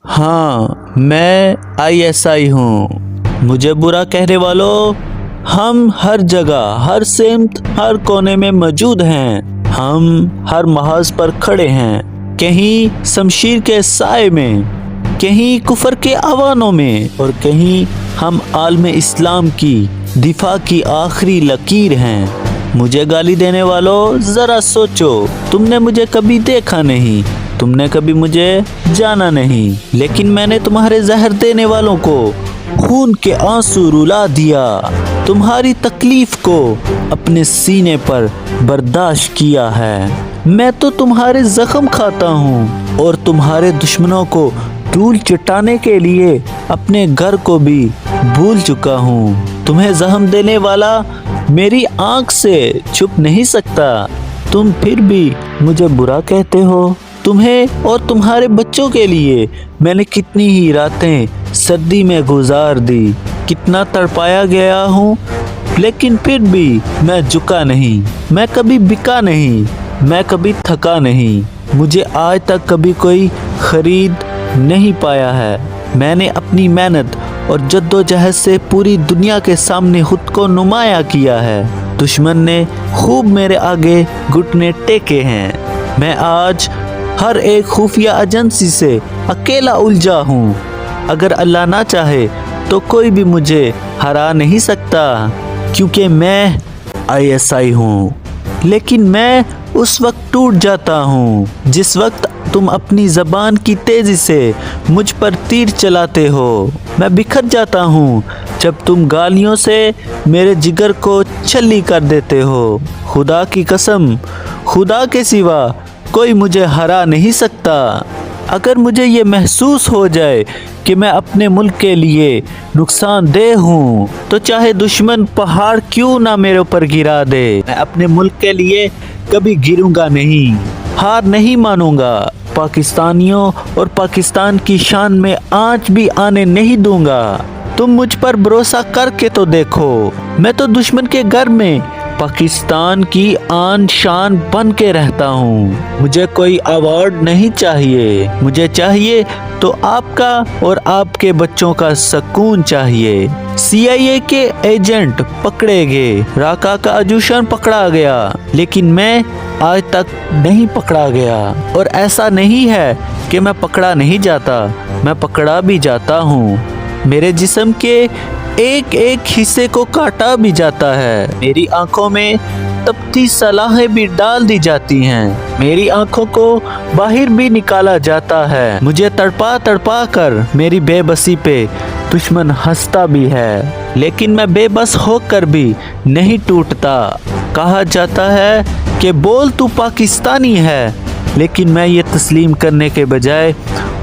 हाँ, मैं ISI हूँ। मुझे बुरा कहने वालों, हम हर जगह, हर सिमत, हर कोने में मौजूद हैं। हम हर महाज पर खड़े हैं, कहीं शमशीर के साए में, कहीं कुफर के आवानों में, और कहीं हम आलम इस्लाम की दिफा की आखिरी लकीर हैं। मुझे गाली देने वालों, जरा सोचो, तुमने मुझे कभी देखा नहीं, तुमने कभी मुझे जाना नहीं, लेकिन मैंने तुम्हारे जहर देने वालों को खून के आंसू रुला दिया, तुम्हारी तकलीफ को अपने सीने पर बर्दाश्त किया है। मैं तो तुम्हारे जख्म खाता हूँ और तुम्हारे दुश्मनों को धूल चटाने के लिए अपने घर को भी भूल चुका हूँ। तुम्हें जख्म देने वाला मेरी आंख से छुप नहीं सकता, तुम फिर भी मुझे बुरा कहते हो। तुम्हें और तुम्हारे बच्चों के लिए मैंने कितनी ही रातें सर्दी में गुजार दी, कितना तड़पाया गया हूँ, लेकिन फिर भी मैं झुका नहीं, मैं कभी बिका नहीं, मैं कभी थका नहीं। मुझे आज तक कभी कोई खरीद नहीं पाया है। मैंने अपनी मेहनत और जद्दोजहद से पूरी दुनिया के सामने खुद को नुमाया किया है। दुश्मन ने खूब मेरे आगे घुटने टेके हैं। मैं आज हर एक खुफिया एजेंसी से अकेला उलझा हूँ। अगर अल्लाह ना चाहे तो कोई भी मुझे हरा नहीं सकता, क्योंकि मैं ISI हूँ। लेकिन मैं उस वक्त टूट जाता हूँ जिस वक्त तुम अपनी ज़बान की तेज़ी से मुझ पर तीर चलाते हो। मैं बिखर जाता हूँ जब तुम गालियों से मेरे जिगर को छल्ली कर देते हो। खुदा की कसम, खुदा के सिवा कोई मुझे हरा नहीं सकता। अगर मुझे ये महसूस हो जाए कि मैं अपने मुल्क के लिए नुकसानदेह हूँ, तो चाहे दुश्मन पहाड़ क्यों ना मेरे ऊपर गिरा दे, मैं अपने मुल्क के लिए कभी गिरूंगा नहीं, हार नहीं मानूंगा। पाकिस्तानियों और पाकिस्तान की शान में आंच भी आने नहीं दूंगा। तुम मुझ पर भरोसा करके तो देखो, मैं तो दुश्मन के घर में पाकिस्तान की आन शान बन के रहता हूँ। मुझे कोई अवार्ड नहीं चाहिए, मुझे चाहिए तो आपका और आपके बच्चों का सुकून चाहिए। CIA के एजेंट पकड़े गए, राका का आजूशन पकड़ा गया, लेकिन मैं आज तक नहीं पकड़ा गया। और ऐसा नहीं है कि मैं पकड़ा नहीं जाता, मैं पकड़ा भी जाता हूँ। मेरे जिस्म के एक एक हिस्से को काटा भी जाता है। मेरी आंखों में तपती सलाहें भी डाल दी जाती हैं, मेरी आंखों को बाहर भी निकाला जाता है। मुझे तड़पा तड़पा कर मेरी बेबसी पे दुश्मन हंसता भी है, लेकिन मैं बेबस होकर भी नहीं टूटता। कहा जाता है कि बोल तू पाकिस्तानी है, लेकिन मैं ये तस्लीम करने के बजाय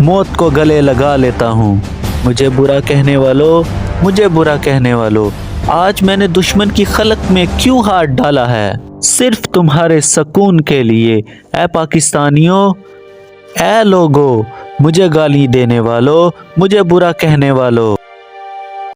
मौत को गले लगा लेता हूँ। मुझे बुरा कहने वालों, मुझे बुरा कहने वालों, आज मैंने दुश्मन की खलक में क्यों हाथ डाला है? सिर्फ तुम्हारे सुकून के लिए। ऐ पाकिस्तानियों, ऐ लोगों, मुझे गाली देने वालों, मुझे बुरा कहने वालों।